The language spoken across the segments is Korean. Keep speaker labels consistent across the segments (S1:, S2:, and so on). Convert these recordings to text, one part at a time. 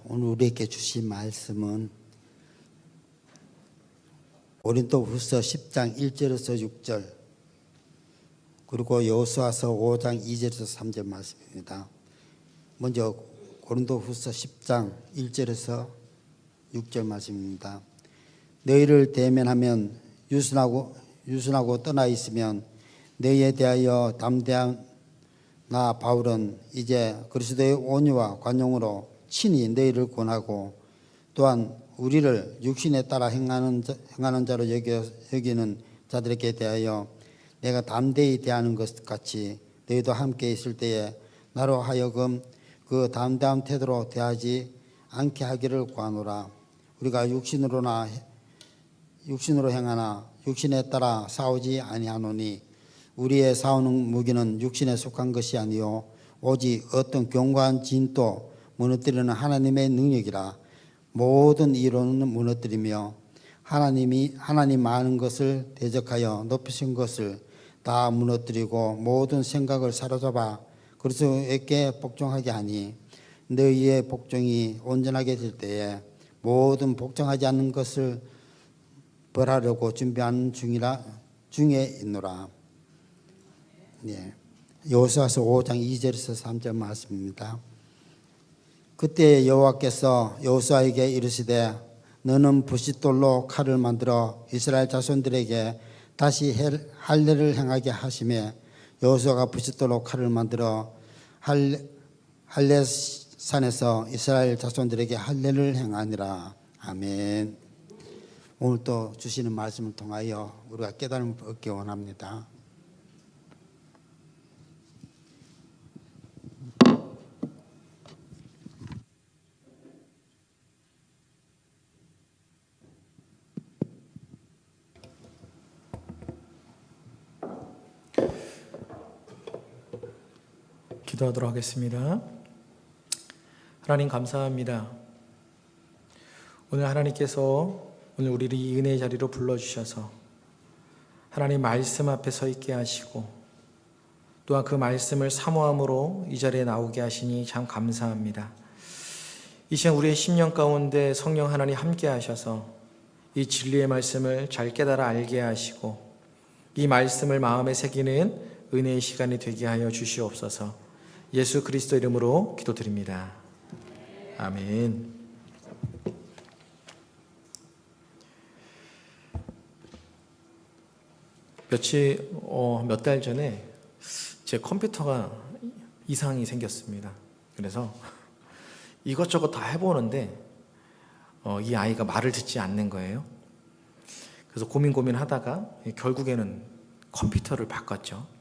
S1: 오늘 우리에게 주신 말씀은 고린도후서 10장 1절에서 6절 그리고 여호수아서 5장 2절에서 3절 말씀입니다. 먼저 고린도후서 10장 1절에서 6절 말씀입니다. 너희를 대면하면 유순하고 떠나 있으면 너희에 대하여 담대한 나 바울은 이제 그리스도의 온유와 관용으로 친히 너희를 권하고 또한 우리를 육신에 따라 행하는 자로 여기는 자들에게 대하여 내가 담대히 대하는 것 같이 너희도 함께 있을 때에 나로 하여금 그 담대한 태도로 대하지 않게 하기를 구하노라. 우리가 육신으로 행하나 육신에 따라 싸우지 아니하노니 우리의 싸우는 무기는 육신에 속한 것이 아니요 오직 어떤 견고한 진도 무너뜨리는 하나님의 능력이라. 모든 이론은 무너뜨리며 하나님 많은 것을 대적하여 높이신 것을 다 무너뜨리고 모든 생각을 사로잡아 그리스도에게 복종하게 하니 너희의 복종이 온전하게 될 때에 모든 복종하지 않는 것을 벌하려고 준비하는 중에 있노라. 여호수아서 5장 2절에서 3절 말씀입니다. 그때 여호와께서 여호수아에게 이르시되 너는 부싯돌로 칼을 만들어 이스라엘 자손들에게 다시 할례를 행하게 하시매 여호수아가 부싯돌로 칼을 만들어 할례산에서 이스라엘 자손들에게 할례를 행하니라. 아멘. 오늘 또 주시는 말씀을 통하여 우리가 깨달음을 얻기 원합니다.
S2: 기도하도록 하겠습니다. 하나님 감사합니다. 오늘 하나님께서 오늘 우리를 이 은혜의 자리로 불러주셔서 하나님 말씀 앞에 서 있게 하시고 또한 그 말씀을 사모함으로 이 자리에 나오게 하시니 참 감사합니다. 이 시간 우리의 심령 가운데 성령 하나님 함께 하셔서 이 진리의 말씀을 잘 깨달아 알게 하시고 이 말씀을 마음에 새기는 은혜의 시간이 되게 하여 주시옵소서. 예수 그리스도 이름으로 기도드립니다. 아멘. 몇 달 전에 제 컴퓨터가 이상이 생겼습니다. 그래서 이것저것 다 해보는데 이 아이가 말을 듣지 않는 거예요. 그래서 고민하다가 결국에는 컴퓨터를 바꿨죠.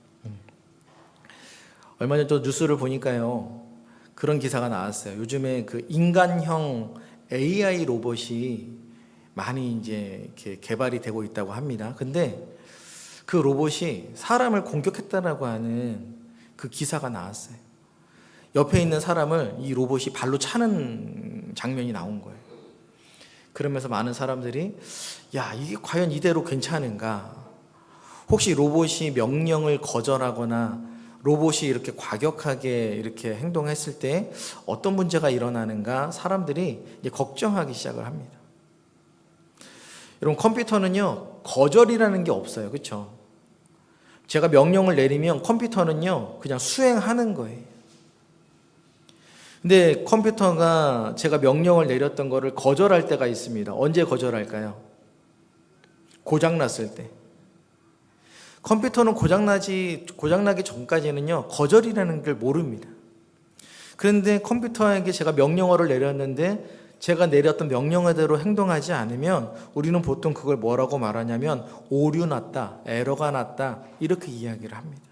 S2: 얼마 전에 또 뉴스를 보니까요, 그런 기사가 나왔어요. 요즘에 그 인간형 AI 로봇이 많이 이제 이렇게 개발이 되고 있다고 합니다. 근데 그 로봇이 사람을 공격했다라고 하는 그 기사가 나왔어요. 옆에 있는 사람을 이 로봇이 발로 차는 장면이 나온 거예요. 그러면서 많은 사람들이 야, 이게 과연 이대로 괜찮은가? 혹시 로봇이 명령을 거절하거나 로봇이 이렇게 과격하게 이렇게 행동했을 때 어떤 문제가 일어나는가 사람들이 이제 걱정하기 시작을 합니다. 여러분, 컴퓨터는요 거절이라는 게 없어요. 그렇죠? 제가 명령을 내리면 컴퓨터는요 그냥 수행하는 거예요. 근데 컴퓨터가 제가 명령을 내렸던 거를 거절할 때가 있습니다. 언제 거절할까요? 고장났을 때. 컴퓨터는 고장나기 전까지는요 거절이라는 걸 모릅니다. 그런데 컴퓨터에게 제가 명령어를 내렸는데 제가 내렸던 명령어대로 행동하지 않으면 우리는 보통 그걸 뭐라고 말하냐면 오류 났다, 에러가 났다 이렇게 이야기를 합니다.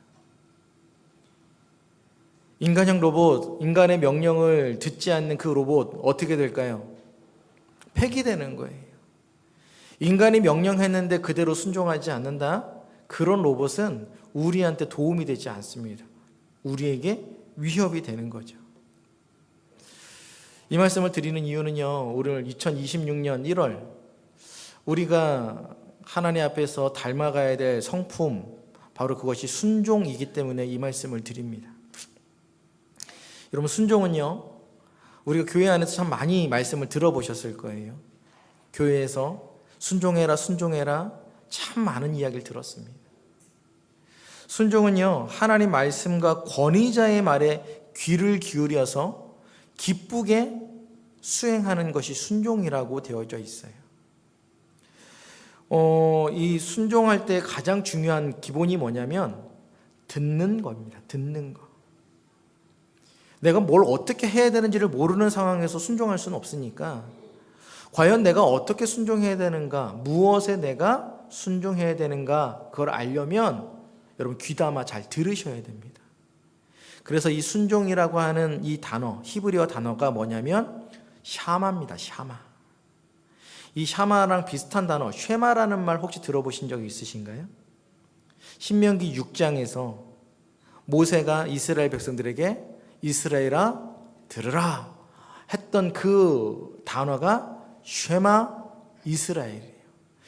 S2: 인간형 로봇, 인간의 명령을 듣지 않는 그 로봇 어떻게 될까요? 폐기되는 거예요. 인간이 명령했는데 그대로 순종하지 않는다? 그런 로봇은 우리한테 도움이 되지 않습니다. 우리에게 위협이 되는 거죠. 이 말씀을 드리는 이유는요, 오늘 2026년 1월 우리가 하나님 앞에서 닮아가야 될 성품, 바로 그것이 순종이기 때문에 이 말씀을 드립니다. 여러분, 순종은요 우리가 교회 안에서 참 많이 말씀을 들어보셨을 거예요. 교회에서 순종해라 순종해라 참 많은 이야기를 들었습니다. 순종은요, 하나님 말씀과 권위자의 말에 귀를 기울여서 기쁘게 수행하는 것이 순종이라고 되어져 있어요. 이 순종할 때 가장 중요한 기본이 뭐냐면 듣는 겁니다. 듣는 거. 내가 뭘 어떻게 해야 되는지를 모르는 상황에서 순종할 수는 없으니까 과연 내가 어떻게 순종해야 되는가, 무엇에 내가 순종해야 되는가, 그걸 알려면 여러분 귀담아 잘 들으셔야 됩니다. 그래서 이 순종이라고 하는 이 단어, 히브리어 단어가 뭐냐면 샤마입니다. 샤마. 이 샤마랑 비슷한 단어, 쉐마라는 말 혹시 들어보신 적이 있으신가요? 신명기 6장에서 모세가 이스라엘 백성들에게 이스라엘아 들으라 했던 그 단어가 쉐마 이스라엘이에요.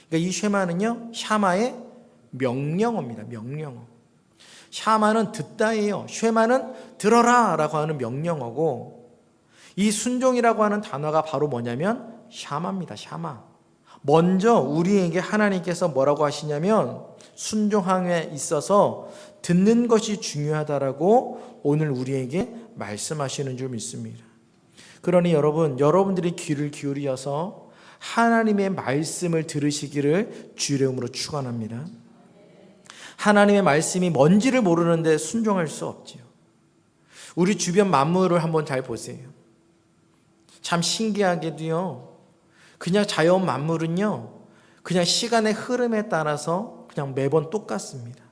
S2: 그러니까 이 쉐마는요, 샤마의 명령어입니다. 명령어. 샤마는 듣다예요. 쉐마는 들어라 라고 하는 명령어고, 이 순종이라고 하는 단어가 바로 뭐냐면 샤마입니다. 샤마. 먼저 우리에게 하나님께서 뭐라고 하시냐면 순종함에 있어서 듣는 것이 중요하다라고 오늘 우리에게 말씀하시는 줄 믿습니다. 그러니 여러분들이 귀를 기울여서 하나님의 말씀을 들으시기를 주의 이름으로 축원합니다. 하나님의 말씀이 뭔지를 모르는데 순종할 수 없지요. 우리 주변 만물을 한번 잘 보세요. 참 신기하게도요, 그냥 자연 만물은요, 그냥 시간의 흐름에 따라서 그냥 매번 똑같습니다.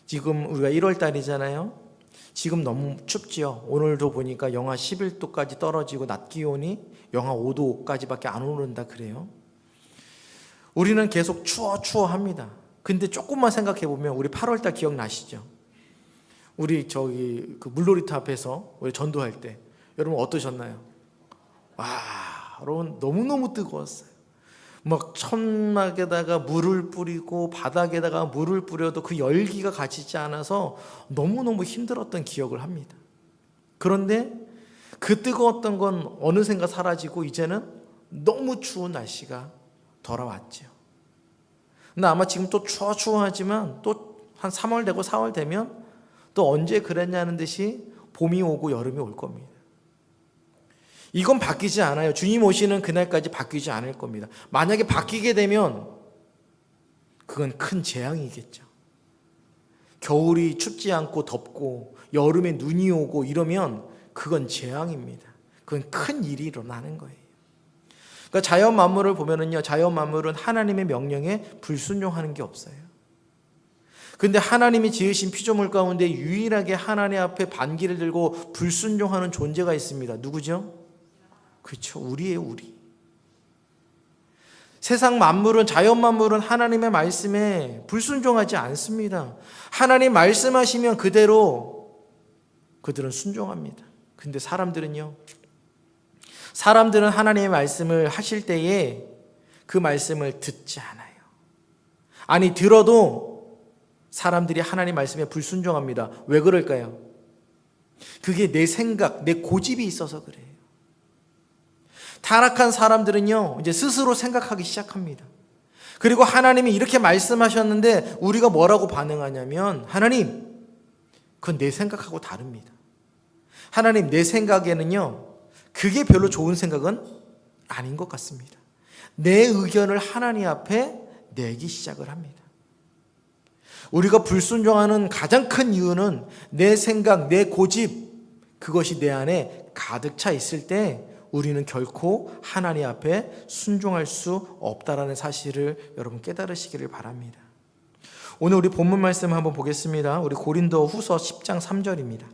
S2: 지금 우리가 1월 달이잖아요. 지금 너무 춥지요. 오늘도 보니까 영하 11도까지 떨어지고 낮 기온이 영하 5도까지밖에 안 오른다 그래요. 우리는 계속 추워 합니다. 근데 조금만 생각해 보면 우리 8월 달 기억나시죠? 우리 그 물놀이터 앞에서 우리 전도할 때 여러분 어떠셨나요? 와, 여러분 너무너무 뜨거웠어요. 막 천막에다가 물을 뿌리고 바닥에다가 물을 뿌려도 그 열기가 가지지 않아서 너무너무 힘들었던 기억을 합니다. 그런데 그 뜨거웠던 건 어느샌가 사라지고 이제는 너무 추운 날씨가 돌아왔죠. 근데 아마 지금 또 추워하지만 또 한 3월 되고 4월 되면 또 언제 그랬냐는 듯이 봄이 오고 여름이 올 겁니다. 이건 바뀌지 않아요. 주님 오시는 그날까지 바뀌지 않을 겁니다. 만약에 바뀌게 되면 그건 큰 재앙이겠죠. 겨울이 춥지 않고 덥고 여름에 눈이 오고 이러면 그건 재앙입니다. 그건 큰 일이 일어나는 거예요. 그러니까 자연 만물을 보면은요, 자연 만물은 하나님의 명령에 불순종하는 게 없어요. 근데 하나님이 지으신 피조물 가운데 유일하게 하나님 앞에 반기를 들고 불순종하는 존재가 있습니다. 누구죠? 그렇죠. 우리예요, 우리. 세상 만물은, 자연 만물은 하나님의 말씀에 불순종하지 않습니다. 하나님 말씀하시면 그대로 그들은 순종합니다. 근데 사람들은 하나님의 말씀을 하실 때에 그 말씀을 듣지 않아요. 아니, 들어도 사람들이 하나님 말씀에 불순종합니다. 왜 그럴까요? 그게 내 생각, 내 고집이 있어서 그래요. 타락한 사람들은요, 이제 스스로 생각하기 시작합니다. 그리고 하나님이 이렇게 말씀하셨는데 우리가 뭐라고 반응하냐면, 하나님, 그건 내 생각하고 다릅니다. 하나님, 내 생각에는요, 그게 별로 좋은 생각은 아닌 것 같습니다. 내 의견을 하나님 앞에 내기 시작을 합니다. 우리가 불순종하는 가장 큰 이유는 내 생각, 내 고집, 그것이 내 안에 가득 차 있을 때 우리는 결코 하나님 앞에 순종할 수 없다라는 사실을 여러분 깨달으시기를 바랍니다. 오늘 우리 본문 말씀 한번 보겠습니다. 우리 고린도 후서 10장 3절입니다.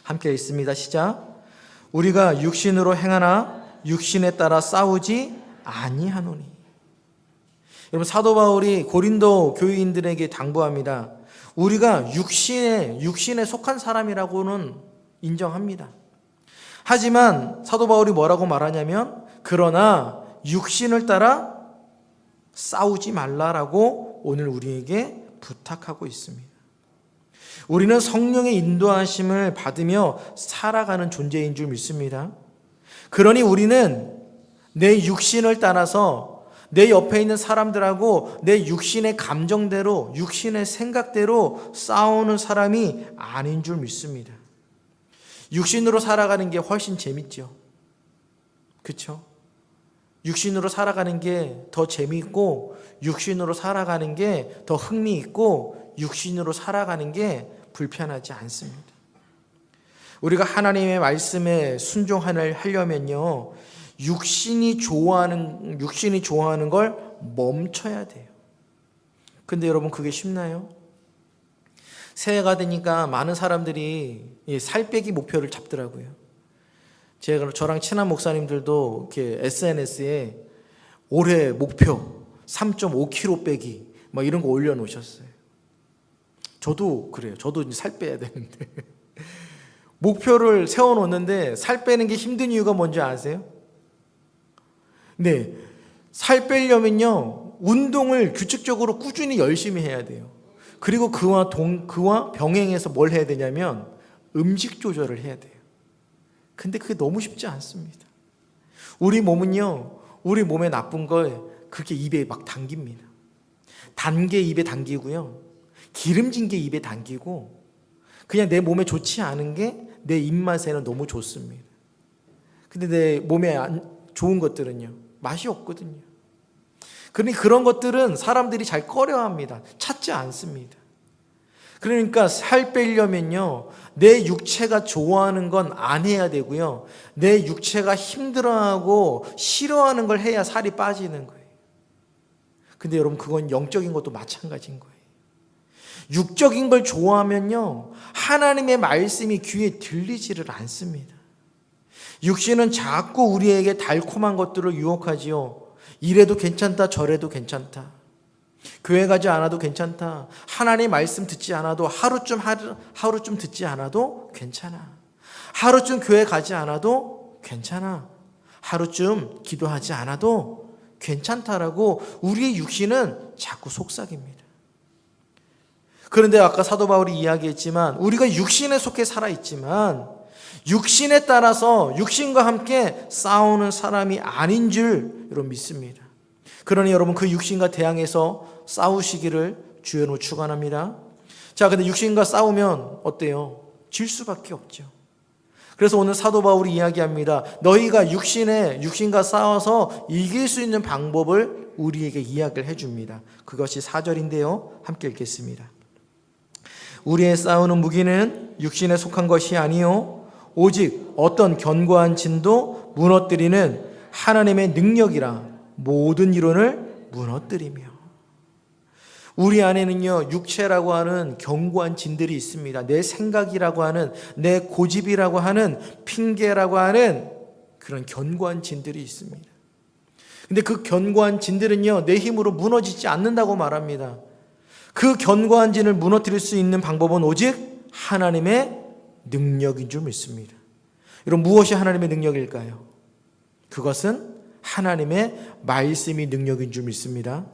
S2: 함께 읽습니다. 시작. 우리가 육신으로 행하나 육신에 따라 싸우지 아니하노니. 여러분, 사도 바울이 고린도 교인들에게 당부합니다. 우리가 육신에 속한 사람이라고는 인정합니다. 하지만 사도 바울이 뭐라고 말하냐면, 그러나 육신을 따라 싸우지 말라라고 오늘 우리에게 부탁하고 있습니다. 우리는 성령의 인도하심을 받으며 살아가는 존재인 줄 믿습니다. 그러니 우리는 내 육신을 따라서 내 옆에 있는 사람들하고 내 육신의 감정대로, 육신의 생각대로 싸우는 사람이 아닌 줄 믿습니다. 육신으로 살아가는 게 훨씬 재밌죠. 그렇죠? 육신으로 살아가는 게 더 재미있고, 육신으로 살아가는 게 더 흥미있고, 육신으로 살아가는 게 불편하지 않습니다. 우리가 하나님의 말씀에 순종하려면요, 육신이 좋아하는 걸 멈춰야 돼요. 근데 여러분, 그게 쉽나요? 새해가 되니까 많은 사람들이 살 빼기 목표를 잡더라고요. 저랑 친한 목사님들도 이렇게 SNS에 올해 목표 3.5kg 빼기 막 이런 거 올려놓으셨어요. 저도 그래요. 저도 이제 살 빼야 되는데 목표를 세워놓는데 살 빼는 게 힘든 이유가 뭔지 아세요? 네, 살 빼려면요 운동을 규칙적으로 꾸준히 열심히 해야 돼요. 그리고 그와 병행해서 뭘 해야 되냐면 음식 조절을 해야 돼요. 근데 그게 너무 쉽지 않습니다. 우리 몸은요, 우리 몸에 나쁜 걸 그렇게 입에 막 당깁니다. 단 게 입에 당기고요, 기름진 게 입에 당기고, 그냥 내 몸에 좋지 않은 게 내 입맛에는 너무 좋습니다. 근데 내 몸에 안 좋은 것들은요, 맛이 없거든요. 그러니 그런 것들은 사람들이 잘 꺼려합니다. 찾지 않습니다. 그러니까 살 빼려면요, 내 육체가 좋아하는 건 안 해야 되고요, 내 육체가 힘들어하고 싫어하는 걸 해야 살이 빠지는 거예요. 근데 여러분, 그건 영적인 것도 마찬가지인 거예요. 육적인 걸 좋아하면요, 하나님의 말씀이 귀에 들리지를 않습니다. 육신은 자꾸 우리에게 달콤한 것들을 유혹하지요. 이래도 괜찮다, 저래도 괜찮다. 교회 가지 않아도 괜찮다. 하나님 말씀 듣지 않아도 하루쯤 듣지 않아도 괜찮아. 하루쯤 교회 가지 않아도 괜찮아. 하루쯤 기도하지 않아도 괜찮다라고 우리의 육신은 자꾸 속삭입니다. 그런데 아까 사도 바울이 이야기했지만, 우리가 육신에 속해 살아있지만 육신에 따라서 육신과 함께 싸우는 사람이 아닌 줄 여러분 믿습니다. 그러니 여러분, 그 육신과 대항해서 싸우시기를 주여로 축원합니다. 자, 근데 육신과 싸우면 어때요? 질 수밖에 없죠. 그래서 오늘 사도 바울이 이야기합니다. 너희가 육신과 싸워서 이길 수 있는 방법을 우리에게 이야기를 해줍니다. 그것이 4절인데요. 함께 읽겠습니다. 우리의 싸우는 무기는 육신에 속한 것이 아니요 오직 어떤 견고한 진도 무너뜨리는 하나님의 능력이라 모든 이론을 무너뜨리며. 우리 안에는요, 육체라고 하는 견고한 진들이 있습니다. 내 생각이라고 하는, 내 고집이라고 하는, 핑계라고 하는 그런 견고한 진들이 있습니다. 근데 그 견고한 진들은요, 내 힘으로 무너지지 않는다고 말합니다. 그 견고한 진을 무너뜨릴 수 있는 방법은 오직 하나님의 능력인 줄 믿습니다. 여러분, 무엇이 하나님의 능력일까요? 그것은 하나님의 말씀이 능력인 줄 믿습니다.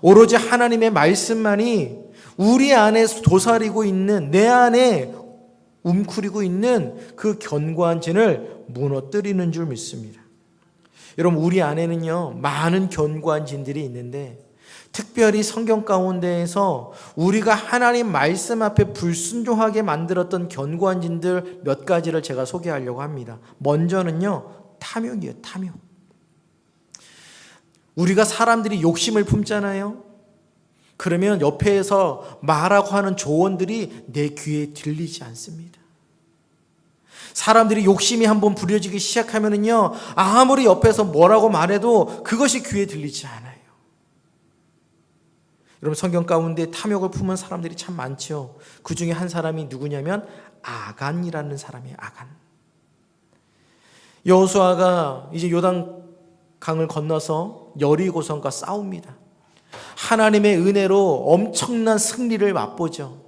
S2: 오로지 하나님의 말씀만이 우리 안에 도사리고 있는, 내 안에 움크리고 있는 그 견고한 진을 무너뜨리는 줄 믿습니다. 여러분, 우리 안에는요, 많은 견고한 진들이 있는데, 특별히 성경 가운데에서 우리가 하나님 말씀 앞에 불순종하게 만들었던 견고한 진들 몇 가지를 제가 소개하려고 합니다. 먼저는요, 탐욕이에요. 탐욕. 우리가 사람들이 욕심을 품잖아요. 그러면 옆에서 말하고 하는 조언들이 내 귀에 들리지 않습니다. 사람들이 욕심이 한번 부려지기 시작하면은요, 아무리 옆에서 뭐라고 말해도 그것이 귀에 들리지 않아요. 여러분, 성경 가운데 탐욕을 품은 사람들이 참 많죠. 그 중에 한 사람이 누구냐면 아간이라는 사람이에요. 아간. 여호수아가 이제 요단 강을 건너서 여리고성과 싸웁니다. 하나님의 은혜로 엄청난 승리를 맛보죠.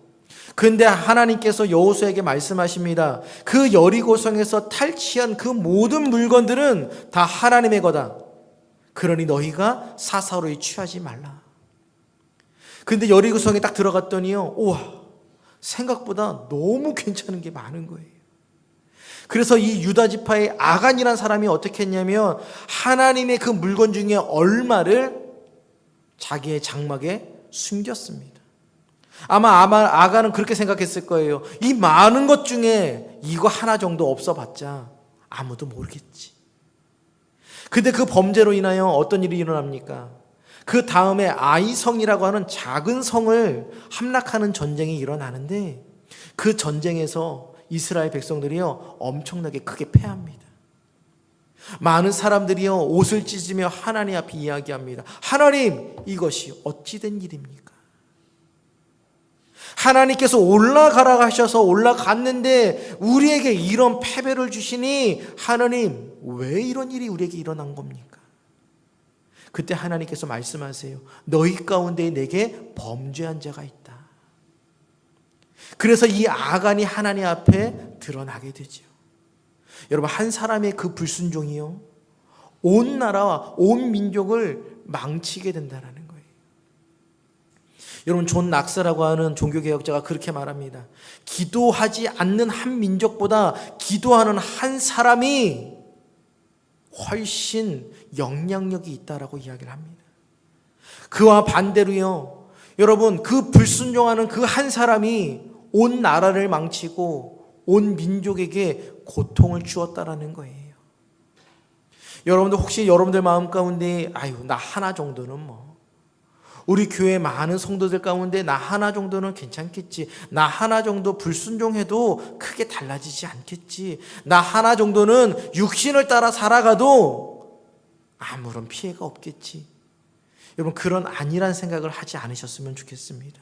S2: 그런데 하나님께서 여호수아에게 말씀하십니다. 그 여리고성에서 탈취한 그 모든 물건들은 다 하나님의 거다. 그러니 너희가 사사로이 취하지 말라. 근데 여리고성에 딱 들어갔더니요, 우와, 생각보다 너무 괜찮은 게 많은 거예요. 그래서 이 유다 지파의 아간이라는 사람이 어떻게 했냐면 하나님의 그 물건 중에 얼마를 자기의 장막에 숨겼습니다. 아마 아간은 그렇게 생각했을 거예요. 이 많은 것 중에 이거 하나 정도 없어봤자 아무도 모르겠지. 근데 그 범죄로 인하여 어떤 일이 일어납니까? 그 다음에 아이성이라고 하는 작은 성을 함락하는 전쟁이 일어나는데 그 전쟁에서 이스라엘 백성들이요 엄청나게 크게 패합니다. 많은 사람들이요 옷을 찢으며 하나님 앞에 이야기합니다. 하나님, 이것이 어찌 된 일입니까? 하나님께서 올라가라 하셔서 올라갔는데 우리에게 이런 패배를 주시니 하나님, 왜 이런 일이 우리에게 일어난 겁니까? 그때 하나님께서 말씀하세요. 너희 가운데 내게 범죄한 자가 있다. 그래서 이 아간이 하나님 앞에 드러나게 되죠. 여러분, 한 사람의 그 불순종이요 온 나라와 온 민족을 망치게 된다는 거예요. 여러분, 존 낙사라고 하는 종교개혁자가 그렇게 말합니다. 기도하지 않는 한 민족보다 기도하는 한 사람이 훨씬 영향력이 있다라고 이야기를 합니다. 그와 반대로요, 여러분, 그 불순종하는 그 한 사람이 온 나라를 망치고 온 민족에게 고통을 주었다라는 거예요. 여러분들 혹시 여러분들 마음 가운데 나 하나 정도는 우리 교회 많은 성도들 가운데 나 하나 정도는 괜찮겠지, 나 하나 정도 불순종해도 크게 달라지지 않겠지, 나 하나 정도는 육신을 따라 살아가도 아무런 피해가 없겠지. 여러분, 그런 아니란 생각을 하지 않으셨으면 좋겠습니다.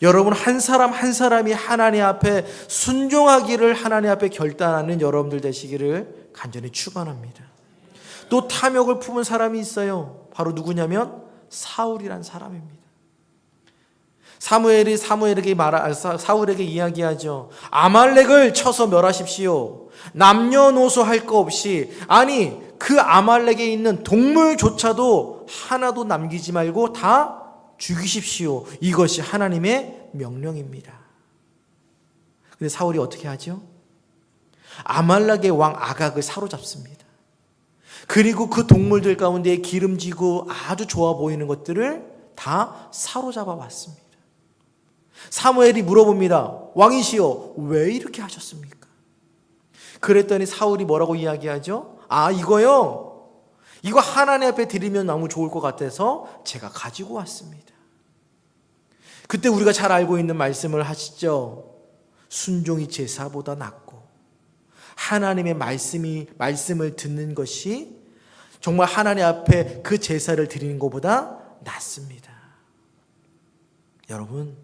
S2: 여러분, 한 사람 한 사람이 하나님 앞에 순종하기를 하나님 앞에 결단하는 여러분들 되시기를 간절히 축원합니다. 또 탐욕을 품은 사람이 있어요. 바로 누구냐면 사울이란 사람입니다. 사무엘이 사울에게 이야기하죠. 아말렉을 쳐서 멸하십시오. 남녀노소 할 거 없이, 아니 그 아말렉에 있는 동물조차도 하나도 남기지 말고 다 죽이십시오. 이것이 하나님의 명령입니다. 근데 사울이 어떻게 하죠? 아말렉의 왕 아각을 사로잡습니다. 그리고 그 동물들 가운데 기름지고 아주 좋아 보이는 것들을 다 사로잡아 왔습니다. 사무엘이 물어봅니다. 왕이시여, 왜 이렇게 하셨습니까? 그랬더니 사울이 뭐라고 이야기하죠? 이거 하나님 앞에 드리면 너무 좋을 것 같아서 제가 가지고 왔습니다. 그때 우리가 잘 알고 있는 말씀을 하시죠. 순종이 제사보다 낫고 하나님의 말씀을 듣는 것이 정말 하나님 앞에 그 제사를 드리는 것보다 낫습니다. 여러분,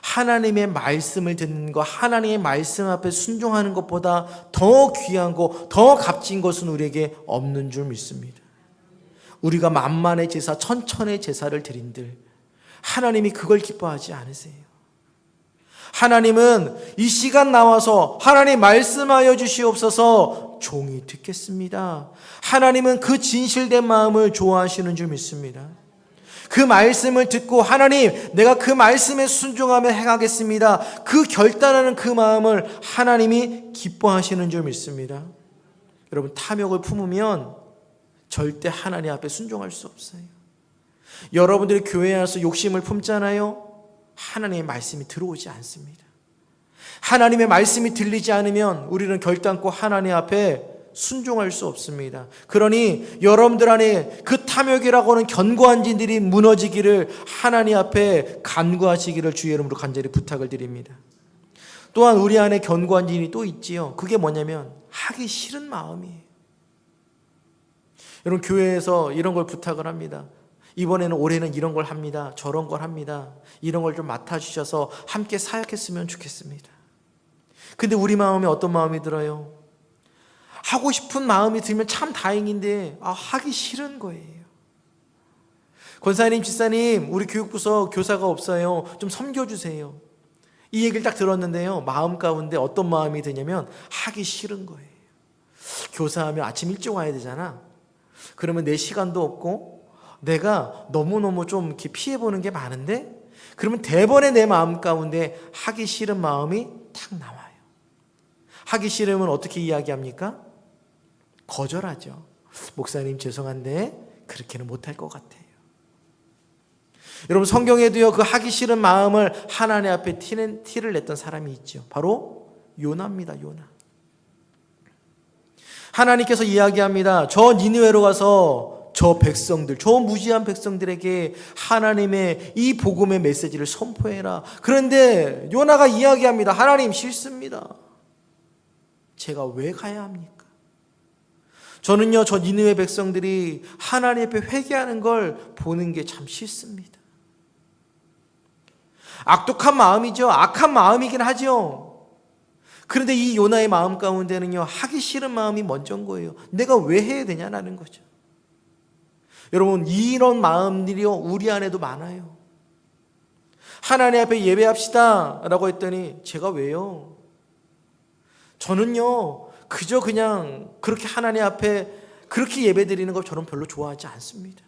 S2: 하나님의 말씀을 듣는 것, 하나님의 말씀 앞에 순종하는 것보다 더 귀한 것, 더 값진 것은 우리에게 없는 줄 믿습니다. 우리가 만만의 제사, 천천의 제사를 드린들 하나님이 그걸 기뻐하지 않으세요. 하나님은 이 시간 나와서 하나님 말씀하여 주시옵소서, 종이 듣겠습니다. 하나님은 그 진실된 마음을 좋아하시는 줄 믿습니다. 그 말씀을 듣고 하나님, 내가 그 말씀에 순종하며 행하겠습니다, 그 결단하는 그 마음을 하나님이 기뻐하시는 줄 믿습니다. 여러분, 탐욕을 품으면 절대 하나님 앞에 순종할 수 없어요. 여러분들이 교회에 와서 욕심을 품잖아요. 하나님의 말씀이 들어오지 않습니다. 하나님의 말씀이 들리지 않으면 우리는 결단코 하나님 앞에 순종할 수 없습니다. 그러니 여러분들 안에 그 탐욕이라고 하는 견고한 진들이 무너지기를 하나님 앞에 간구하시기를 주의 이름으로 간절히 부탁을 드립니다. 또한 우리 안에 견고한 진이 또 있지요. 그게 뭐냐면 하기 싫은 마음이에요. 여러분, 교회에서 이런 걸 부탁을 합니다. 이번에는 올해는 이런 걸 합니다. 저런 걸 합니다. 이런 걸 좀 맡아주셔서 함께 사역했으면 좋겠습니다. 근데 우리 마음에 어떤 마음이 들어요? 하고 싶은 마음이 들면 참 다행인데 하기 싫은 거예요. 권사님, 집사님, 우리 교육부서 교사가 없어요. 좀 섬겨주세요. 이 얘기를 딱 들었는데요, 마음 가운데 어떤 마음이 드냐면 하기 싫은 거예요. 교사하면 아침 일찍 와야 되잖아. 그러면 내 시간도 없고 내가 너무너무 좀 이렇게 피해보는 게 많은데 그러면 대번에 내 마음 가운데 하기 싫은 마음이 탁 나와요. 하기 싫으면 어떻게 이야기합니까? 거절하죠. 목사님 죄송한데 그렇게는 못할 것 같아요. 여러분 성경에도요 그 하기 싫은 마음을 하나님 앞에 티를 냈던 사람이 있죠. 바로 요나입니다. 요나. 하나님께서 이야기합니다. 저 니느웨로 가서 저 백성들, 저 무지한 백성들에게 하나님의 이 복음의 메시지를 선포해라. 그런데 요나가 이야기합니다. 하나님 싫습니다. 제가 왜 가야 합니까? 저는요 저 니느웨 백성들이 하나님 앞에 회개하는 걸 보는 게 참 싫습니다. 악독한 마음이죠. 악한 마음이긴 하죠. 그런데 이 요나의 마음 가운데는요 하기 싫은 마음이 먼저인 거예요. 내가 왜 해야 되냐라는 거죠. 여러분 이런 마음들이요 우리 안에도 많아요. 하나님 앞에 예배합시다 라고 했더니 제가 왜요? 저는요 그저 그냥 그렇게 하나님 앞에 그렇게 예배드리는 거 저는 별로 좋아하지 않습니다.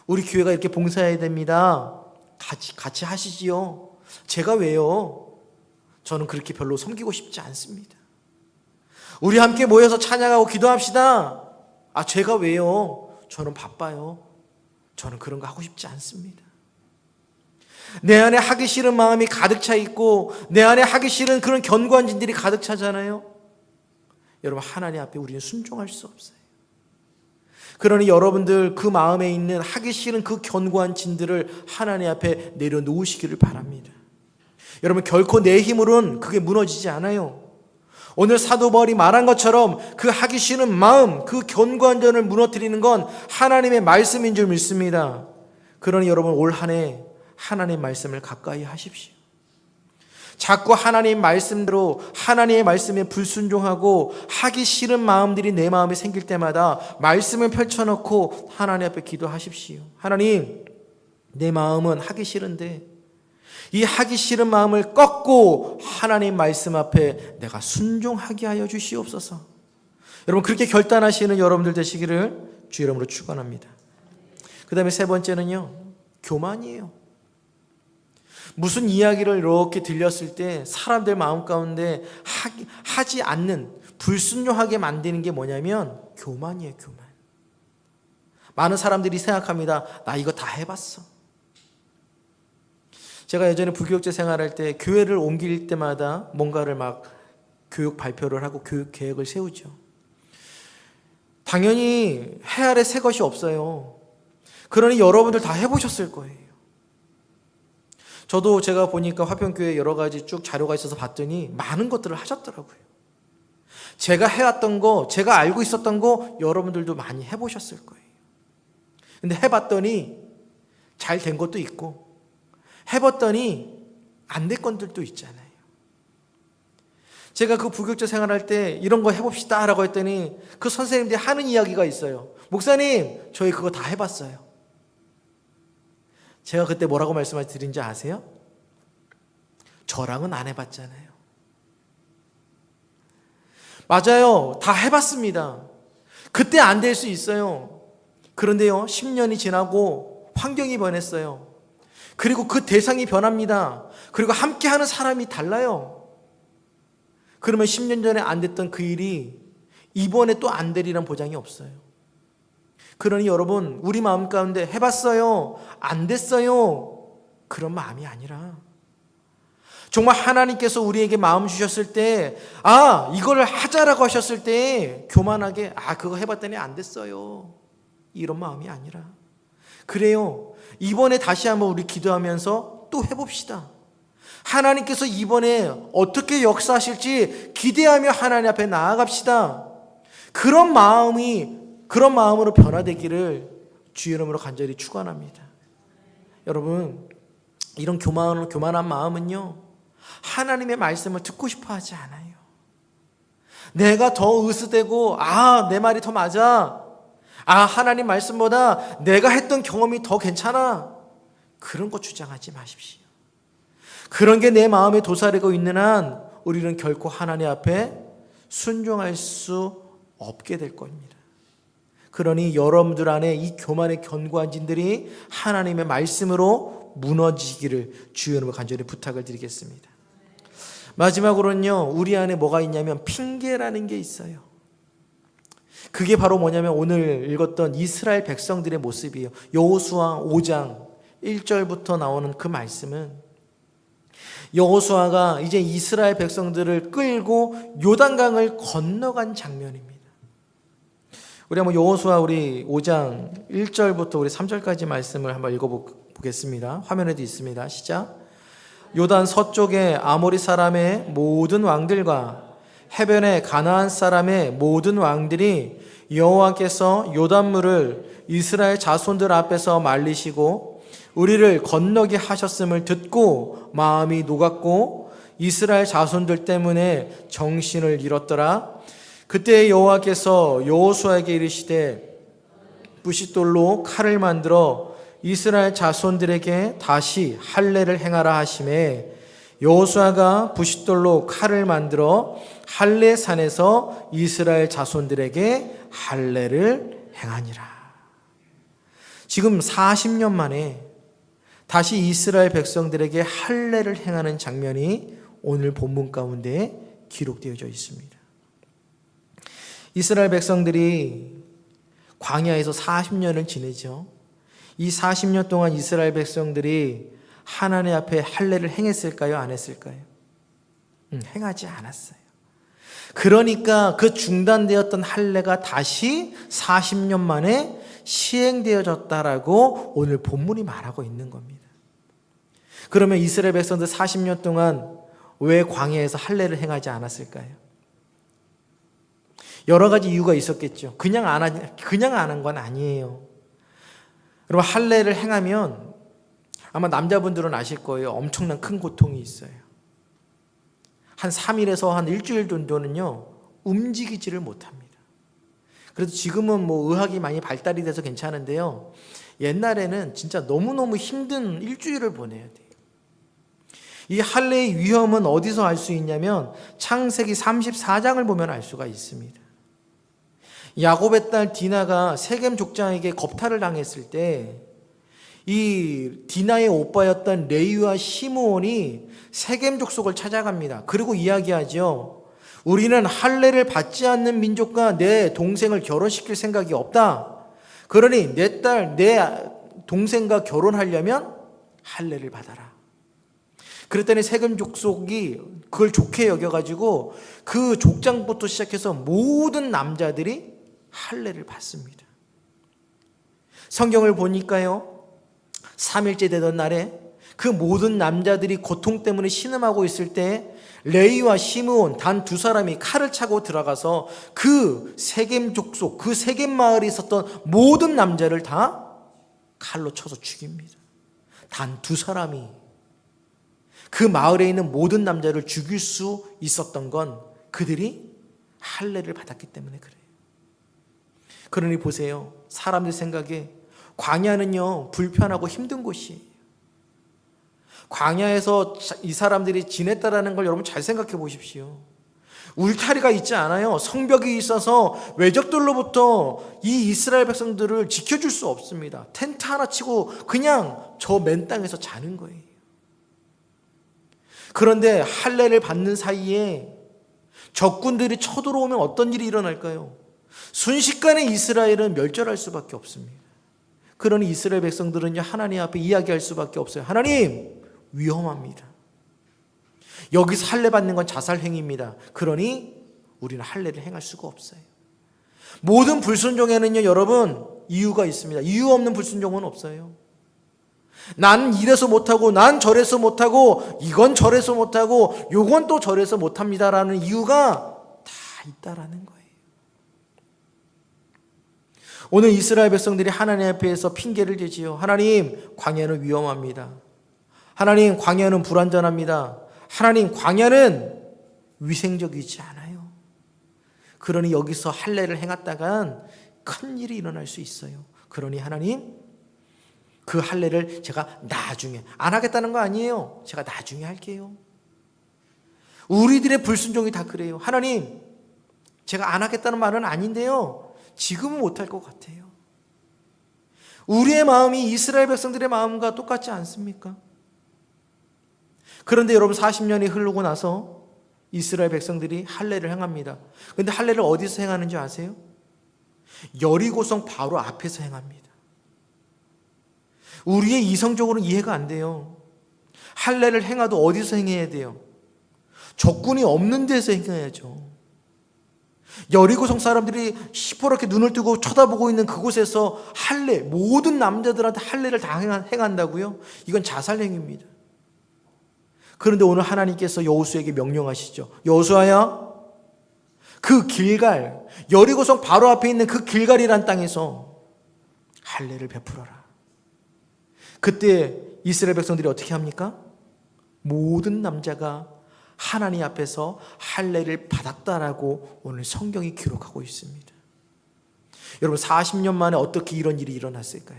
S2: 우리 교회가 이렇게 봉사해야 됩니다. 같이 하시지요. 제가 왜요? 저는 그렇게 별로 섬기고 싶지 않습니다. 우리 함께 모여서 찬양하고 기도합시다. 제가 왜요? 저는 바빠요. 저는 그런 거 하고 싶지 않습니다. 내 안에 하기 싫은 마음이 가득 차 있고 내 안에 하기 싫은 그런 견고한진들이 가득 차잖아요. 여러분 하나님 앞에 우리는 순종할 수 없어요. 그러니 여러분들 그 마음에 있는 하기 싫은 그 견고한 진들을 하나님 앞에 내려놓으시기를 바랍니다. 여러분 결코 내 힘으로는 그게 무너지지 않아요. 오늘 사도 바울이 말한 것처럼 그 하기 싫은 마음, 그 견고한 전을 무너뜨리는 건 하나님의 말씀인 줄 믿습니다. 그러니 여러분 올 한 해 하나님의 말씀을 가까이 하십시오. 자꾸 하나님 말씀대로 하나님의 말씀에 불순종하고 하기 싫은 마음들이 내 마음에 생길 때마다 말씀을 펼쳐놓고 하나님 앞에 기도하십시오. 하나님, 내 마음은 하기 싫은데 이 하기 싫은 마음을 꺾고 하나님 말씀 앞에 내가 순종하게 하여 주시옵소서. 여러분 그렇게 결단하시는 여러분들 되시기를 주 이름으로 축원합니다. 그 다음에 세 번째는요, 교만이에요. 무슨 이야기를 이렇게 들렸을 때 사람들 마음 가운데 하지 않는, 불순종하게 만드는 게 뭐냐면 교만이에요. 교만. 많은 사람들이 생각합니다. 나 이거 다 해봤어. 제가 예전에 부교육자 생활할 때 교회를 옮길 때마다 뭔가를 막 교육 발표를 하고 교육 계획을 세우죠. 당연히 해 아래 새 것이 없어요. 그러니 여러분들 다 해보셨을 거예요. 저도 제가 보니까 화평교회 여러 가지 쭉 자료가 있어서 봤더니 많은 것들을 하셨더라고요. 제가 해왔던 거, 제가 알고 있었던 거 여러분들도 많이 해보셨을 거예요. 근데 해봤더니 잘 된 것도 있고 해봤더니 안 된 것들도 있잖아요. 제가 그 부교육자 생활할 때 이런 거 해봅시다 라고 했더니 그 선생님들이 하는 이야기가 있어요. 목사님, 저희 그거 다 해봤어요. 제가 그때 뭐라고 말씀드린지 아세요? 저랑은 안 해봤잖아요. 맞아요. 다 해봤습니다. 그때 안 될 수 있어요. 그런데요, 10년이 지나고 환경이 변했어요. 그리고 그 대상이 변합니다. 그리고 함께하는 사람이 달라요. 그러면 10년 전에 안 됐던 그 일이 이번에 또 안 되리란 보장이 없어요. 그러니 여러분, 우리 마음 가운데 해봤어요, 안 됐어요, 그런 마음이 아니라 정말 하나님께서 우리에게 마음 주셨을 때 이거를 하자라고 하셨을 때 교만하게 그거 해봤더니 안 됐어요, 이런 마음이 아니라 그래요, 이번에 다시 한번 우리 기도하면서 또 해봅시다. 하나님께서 이번에 어떻게 역사하실지 기대하며 하나님 앞에 나아갑시다. 그런 마음으로 변화되기를 주의 이름으로 간절히 축원합니다. 여러분, 이런 교만한 마음은요, 하나님의 말씀을 듣고 싶어 하지 않아요. 내가 더 으스대고 내 말이 더 맞아, 하나님 말씀보다 내가 했던 경험이 더 괜찮아, 그런 거 주장하지 마십시오. 그런 게 내 마음에 도사리고 있는 한 우리는 결코 하나님 앞에 순종할 수 없게 될 겁니다. 그러니 여러분들 안에 이 교만의 견고한 진들이 하나님의 말씀으로 무너지기를 주여 이름으로 간절히 부탁을 드리겠습니다. 마지막으로는요, 우리 안에 뭐가 있냐면 핑계라는 게 있어요. 그게 바로 뭐냐면 오늘 읽었던 이스라엘 백성들의 모습이에요. 여호수아 5장 1절부터 나오는 그 말씀은 여호수아가 이제 이스라엘 백성들을 끌고 요단강을 건너간 장면입니다. 우리 한번 여호수아 우리 5장 1절부터 우리 3절까지 말씀을 한번 읽어보겠습니다. 화면에도 있습니다. 시작. 요단 서쪽의 아모리 사람의 모든 왕들과 해변의 가나안 사람의 모든 왕들이 여호와께서 요단물을 이스라엘 자손들 앞에서 말리시고 우리를 건너게 하셨음을 듣고 마음이 녹았고 이스라엘 자손들 때문에 정신을 잃었더라. 그때 여호와께서 여호수아에게 이르시되 부싯돌로 칼을 만들어 이스라엘 자손들에게 다시 할례를 행하라 하시매 여호수아가 부싯돌로 칼을 만들어 할례산에서 이스라엘 자손들에게 할례를 행하니라. 지금 40년 만에 다시 이스라엘 백성들에게 할례를 행하는 장면이 오늘 본문 가운데 기록되어져 있습니다. 이스라엘 백성들이 광야에서 40년을 지내죠. 이 40년 동안 이스라엘 백성들이 하나님 앞에 할례를 행했을까요? 안 했을까요? 행하지 않았어요. 그러니까 그 중단되었던 할례가 다시 40년 만에 시행되어졌다라고 오늘 본문이 말하고 있는 겁니다. 그러면 이스라엘 백성들 40년 동안 왜 광야에서 할례를 행하지 않았을까요? 여러 가지 이유가 있었겠죠. 그냥 안 한 건 아니에요. 여러분, 할례를 행하면 아마 남자분들은 아실 거예요. 엄청난 큰 고통이 있어요. 한 3일에서 한 일주일 정도는요, 움직이지를 못합니다. 그래도 지금은 뭐 의학이 많이 발달이 돼서 괜찮은데요. 옛날에는 진짜 너무너무 힘든 일주일을 보내야 돼요. 이 할례의 위험은 어디서 알 수 있냐면 창세기 34장을 보면 알 수가 있습니다. 야곱의 딸 디나가 세겜 족장에게 겁탈을 당했을 때 이 디나의 오빠였던 레위와 시므온이 세겜 족속을 찾아갑니다. 그리고 이야기하죠. 우리는 할례를 받지 않는 민족과 내 동생을 결혼시킬 생각이 없다. 그러니 내 딸, 내 동생과 결혼하려면 할례를 받아라. 그랬더니 세겜 족속이 그걸 좋게 여겨가지고 그 족장부터 시작해서 모든 남자들이 할례를 받습니다. 성경을 보니까요, 3일째 되던 날에 그 모든 남자들이 고통 때문에 신음하고 있을 때 레위와 시므온 단 두 사람이 칼을 차고 들어가서 그 세겜 족속, 그 세겜 마을에 있었던 모든 남자를 다 칼로 쳐서 죽입니다. 단 두 사람이 그 마을에 있는 모든 남자를 죽일 수 있었던 건 그들이 할례를 받았기 때문에 그래요. 그러니 보세요. 사람들 생각에 광야는요, 불편하고 힘든 곳이에요. 광야에서 이 사람들이 지냈다라는 걸 여러분 잘 생각해 보십시오. 울타리가 있지 않아요. 성벽이 있어서 외적들로부터 이 이스라엘 백성들을 지켜줄 수 없습니다. 텐트 하나 치고 그냥 저 맨 땅에서 자는 거예요. 그런데 할례를 받는 사이에 적군들이 쳐들어오면 어떤 일이 일어날까요? 순식간에 이스라엘은 멸절할 수밖에 없습니다. 그러니 이스라엘 백성들은요, 하나님 앞에 이야기할 수밖에 없어요. 하나님, 위험합니다. 여기서 할례 받는 건 자살행위입니다. 그러니 우리는 할례를 행할 수가 없어요. 모든 불순종에는요, 여러분, 이유가 있습니다. 이유 없는 불순종은 없어요. 나는 이래서 못하고 난 저래서 못하고 이건 저래서 못하고 요건 또 저래서 못합니다라는 이유가 다 있다라는 거예요. 오늘 이스라엘 백성들이 하나님 앞에서 핑계를 대지요. 하나님, 광야는 위험합니다. 하나님, 광야는 불안전합니다. 하나님, 광야는 위생적이지 않아요. 그러니 여기서 할례를 행했다간 큰 일이 일어날 수 있어요. 그러니 하나님, 그 할례를 제가 나중에, 안 하겠다는 거 아니에요. 제가 나중에 할게요. 우리들의 불순종이 다 그래요. 하나님, 제가 안 하겠다는 말은 아닌데요, 지금은 못할 것 같아요. 우리의 마음이 이스라엘 백성들의 마음과 똑같지 않습니까? 그런데 여러분 40년이 흐르고 나서 이스라엘 백성들이 할례를 행합니다. 그런데 할례를 어디서 행하는지 아세요? 여리고성 바로 앞에서 행합니다. 우리의 이성적으로는 이해가 안 돼요. 할례를 행해도 어디서 행해야 돼요? 적군이 없는 데서 행해야죠. 여리고성 사람들이 시퍼렇게 눈을 뜨고 쳐다보고 있는 그곳에서 할례, 모든 남자들한테 할례를 다 행한다고요? 이건 자살행위입니다. 그런데 오늘 하나님께서 여호수아에게 명령하시죠. 여호수아야, 그 길갈, 여리고성 바로 앞에 있는 그 길갈이란 땅에서 할례를 베풀어라. 그때 이스라엘 백성들이 어떻게 합니까? 모든 남자가 하나님 앞에서 할례를 받았다라고 오늘 성경이 기록하고 있습니다. 여러분 40년 만에 어떻게 이런 일이 일어났을까요?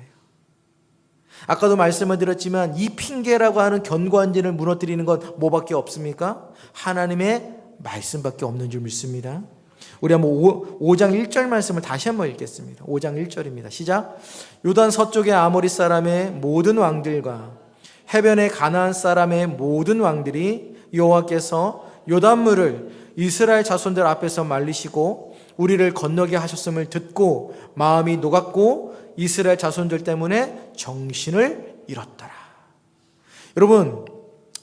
S2: 아까도 말씀을 드렸지만 이 핑계라고 하는 견고한진을 무너뜨리는 건 뭐밖에 없습니까? 하나님의 말씀밖에 없는 줄 믿습니다. 우리 한번 5장 1절 말씀을 다시 한번 읽겠습니다. 5장 1절입니다. 시작. 요단 서쪽의 아모리 사람의 모든 왕들과 해변의 가나안 사람의 모든 왕들이 여호와께서 요단물을 이스라엘 자손들 앞에서 말리시고 우리를 건너게 하셨음을 듣고 마음이 녹았고 이스라엘 자손들 때문에 정신을 잃었더라. 여러분,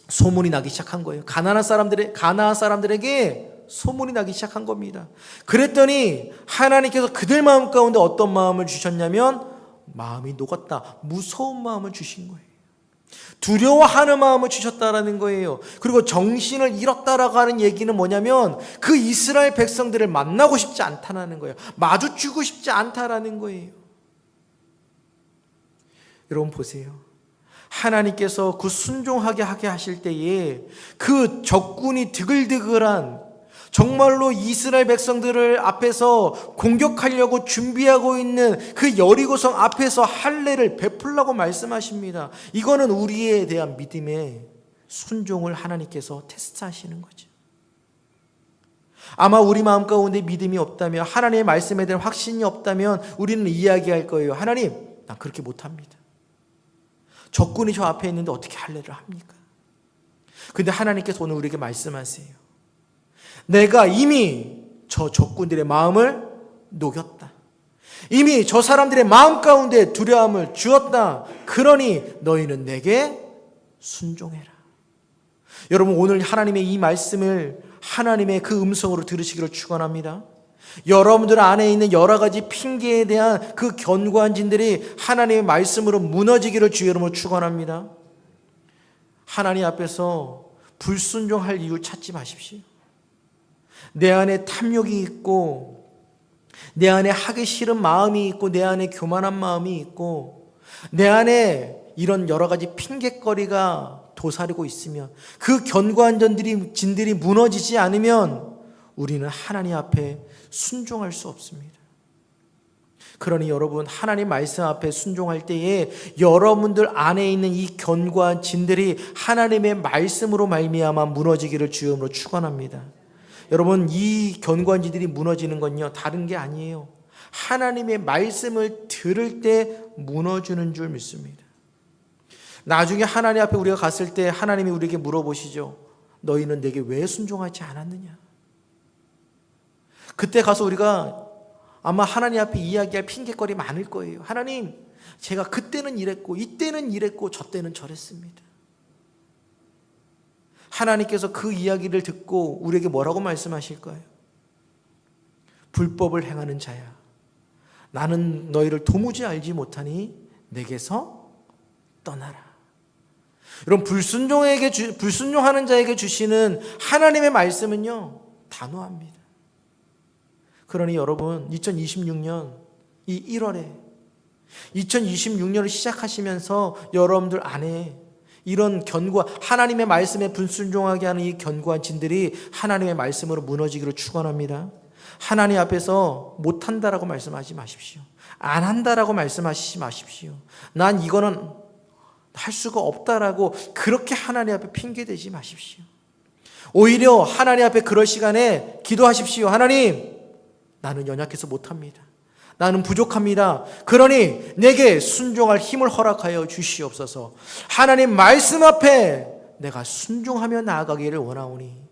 S2: 소문이 나기 시작한 거예요. 가나안 사람들에게 소문이 나기 시작한 겁니다. 그랬더니 하나님께서 그들 마음 가운데 어떤 마음을 주셨냐면 마음이 녹았다. 무서운 마음을 주신 거예요. 두려워하는 마음을 주셨다라는 거예요. 그리고 정신을 잃었다라고 하는 얘기는 뭐냐면 그 이스라엘 백성들을 만나고 싶지 않다라는 거예요. 마주치고 싶지 않다라는 거예요. 여러분 보세요. 하나님께서 그 순종하게 하게 하실 때에 그 적군이 드글드글한 정말로 이스라엘 백성들을 앞에서 공격하려고 준비하고 있는 그 여리고성 앞에서 할례를 베풀라고 말씀하십니다. 이거는 우리에 대한 믿음의 순종을 하나님께서 테스트하시는 거죠. 아마 우리 마음 가운데 믿음이 없다면, 하나님의 말씀에 대한 확신이 없다면 우리는 이야기할 거예요. 하나님, 난 그렇게 못합니다. 적군이 저 앞에 있는데 어떻게 할례를 합니까? 근데 하나님께서 오늘 우리에게 말씀하세요. 내가 이미 저 적군들의 마음을 녹였다. 이미 저 사람들의 마음 가운데 두려움을 주었다. 그러니 너희는 내게 순종해라. 여러분, 오늘 하나님의 이 말씀을 하나님의 그 음성으로 들으시기를 축원합니다. 여러분들 안에 있는 여러 가지 핑계에 대한 그 견고한 진들이 하나님의 말씀으로 무너지기를 주의 이름으로 축원합니다. 하나님 앞에서 불순종할 이유 찾지 마십시오. 내 안에 탐욕이 있고 내 안에 하기 싫은 마음이 있고 내 안에 교만한 마음이 있고 내 안에 이런 여러 가지 핑계거리가 도사리고 있으면 그 견고한 진들이 무너지지 않으면 우리는 하나님 앞에 순종할 수 없습니다. 그러니 여러분, 하나님 말씀 앞에 순종할 때에 여러분들 안에 있는 이 견고한 진들이 하나님의 말씀으로 말미암아 무너지기를 주님으로 축원합니다. 여러분, 이 견고한 진들이 무너지는 건요 다른 게 아니에요. 하나님의 말씀을 들을 때 무너지는 줄 믿습니다. 나중에 하나님 앞에 우리가 갔을 때 하나님이 우리에게 물어보시죠. 너희는 내게 왜 순종하지 않았느냐? 그때 가서 우리가 아마 하나님 앞에 이야기할 핑계거리 많을 거예요. 하나님, 제가 그때는 이랬고 이때는 이랬고 저 때는 저랬습니다. 하나님께서 그 이야기를 듣고 우리에게 뭐라고 말씀하실까요? 불법을 행하는 자야, 나는 너희를 도무지 알지 못하니 내게서 떠나라. 여러분, 불순종하는 자에게 주시는 하나님의 말씀은요 단호합니다. 그러니 여러분, 2026년 이 1월에 2026년을 시작하시면서 여러분들 안에 이런 하나님의 말씀에 불순종하게 하는 이 견고한 진들이 하나님의 말씀으로 무너지기를 축원합니다. 하나님 앞에서 못한다라고 말씀하지 마십시오. 안 한다라고 말씀하시지 마십시오. 난 이거는 할 수가 없다라고 그렇게 하나님 앞에 핑계대지 마십시오. 오히려 하나님 앞에 그럴 시간에 기도하십시오. 하나님, 나는 연약해서 못합니다. 나는 부족합니다. 그러니 내게 순종할 힘을 허락하여 주시옵소서. 하나님 말씀 앞에 내가 순종하며 나아가기를 원하오니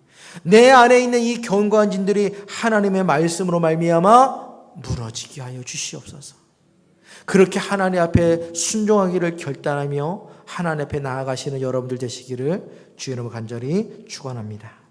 S2: 내 안에 있는 이 견고한 진들이 하나님의 말씀으로 말미암아 무너지게 하여 주시옵소서. 그렇게 하나님 앞에 순종하기를 결단하며 하나님 앞에 나아가시는 여러분들 되시기를 주의 이름으로 간절히 축원합니다.